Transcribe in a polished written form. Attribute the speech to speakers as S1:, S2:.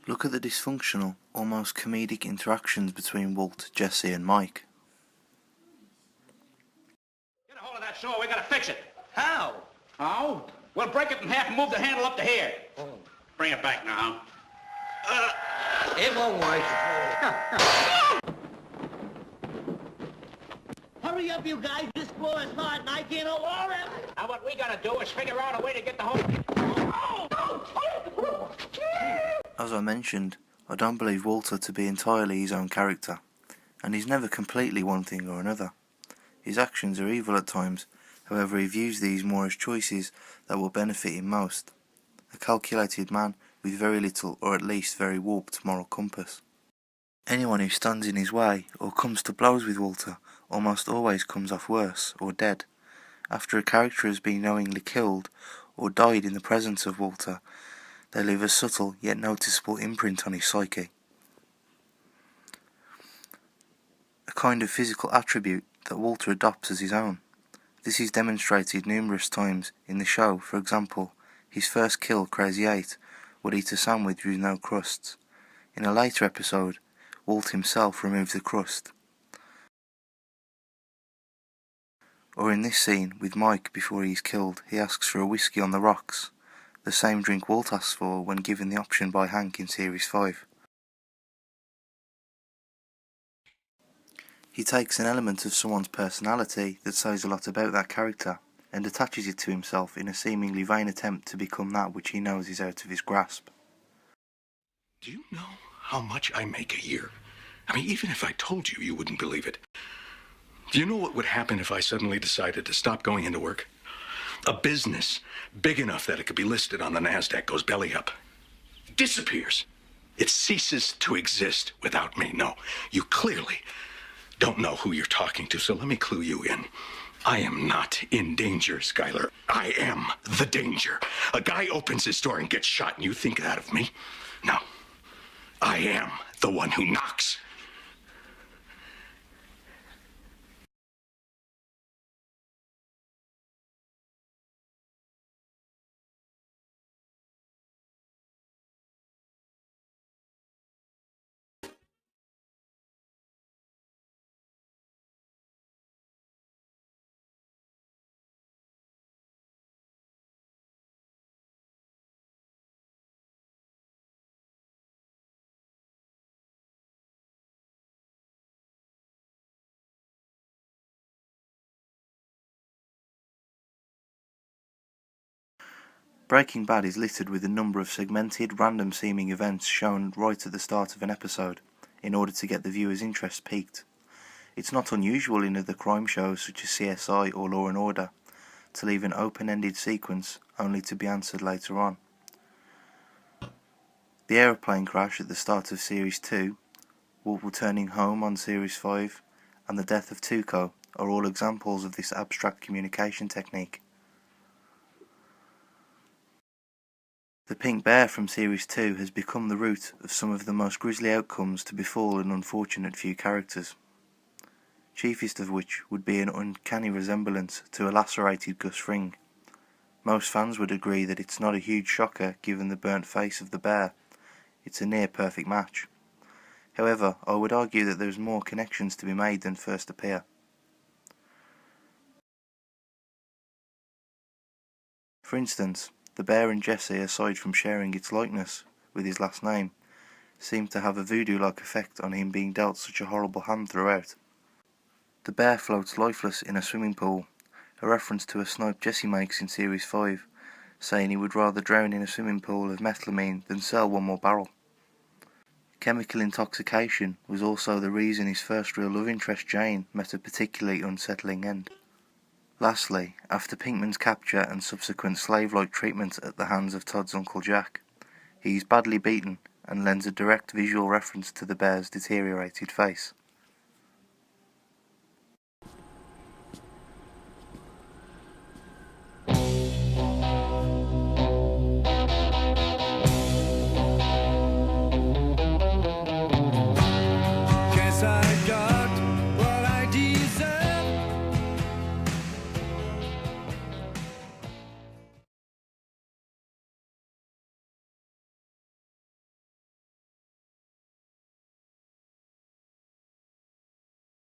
S1: Look at the dysfunctional, almost comedic interactions between Walt, Jesse and Mike.
S2: Get a hold of that saw, we gotta fix it. How? How? We'll break it in half and move the handle up to here. Oh. Bring it back now.
S3: It won't work.
S4: Hurry up, you guys. This floor is hot and I can't hold it.
S2: Now what we gotta do is figure out a way to get the whole...
S1: As I mentioned, I don't believe Walter to be entirely his own character, and he's never completely one thing or another. His actions are evil at times, however he views these more as choices that will benefit him most. A calculated man with very little or at least very warped moral compass. Anyone who stands in his way or comes to blows with Walter almost always comes off worse or dead. After a character has been knowingly killed or died in the presence of Walter, they leave a subtle yet noticeable imprint on his psyche. A kind of physical attribute that Walter adopts as his own. This is demonstrated numerous times in the show. For example, his first kill, Crazy 8, would eat a sandwich with no crusts. In a later episode, Walt himself removes the crust. Or in this scene with Mike before he is killed, he asks for a whiskey on the rocks, the same drink Walt asks for when given the option by Hank in Series 5. He takes an element of someone's personality that says a lot about that character and attaches it to himself in a seemingly vain attempt to become that which he knows is out of his grasp.
S5: Do you know how much I make a year? I mean, even if I told you, you wouldn't believe it. Do you know what would happen if I suddenly decided to stop going into work? A business big enough that it could be listed on the NASDAQ goes belly up. Disappears. It ceases to exist without me. No, you clearly don't know who you're talking to, so let me clue you in. I am not in danger, Skylar. I am the danger. A guy opens his door and gets shot, and you think that of me? No. I am the one who knocks.
S1: Breaking Bad is littered with a number of segmented, random-seeming events shown right at the start of an episode, in order to get the viewer's interest piqued. It's not unusual in other crime shows such as CSI or Law & Order to leave an open-ended sequence only to be answered later on. The aeroplane crash at the start of Series 2, Walt returning home on Series 5, and the death of Tuco are all examples of this abstract communication technique. The pink bear from Series 2 has become the root of some of the most grisly outcomes to befall an unfortunate few characters, chiefest of which would be an uncanny resemblance to a lacerated Gus Fring. Most fans would agree that it's not a huge shocker given the burnt face of the bear. It's a near-perfect match. However, I would argue that there's more connections to be made than first appear. For instance, the bear and Jesse, aside from sharing its likeness with his last name, seem to have a voodoo-like effect on him being dealt such a horrible hand throughout. The bear floats lifeless in a swimming pool, a reference to a snipe Jesse makes in Series 5, saying he would rather drown in a swimming pool of methylamine than sell one more barrel. Chemical intoxication was also the reason his first real love interest, Jane, met a particularly unsettling end. Lastly, after Pinkman's capture and subsequent slave-like treatment at the hands of Todd's Uncle Jack, he is badly beaten and lends a direct visual reference to the bear's deteriorated face.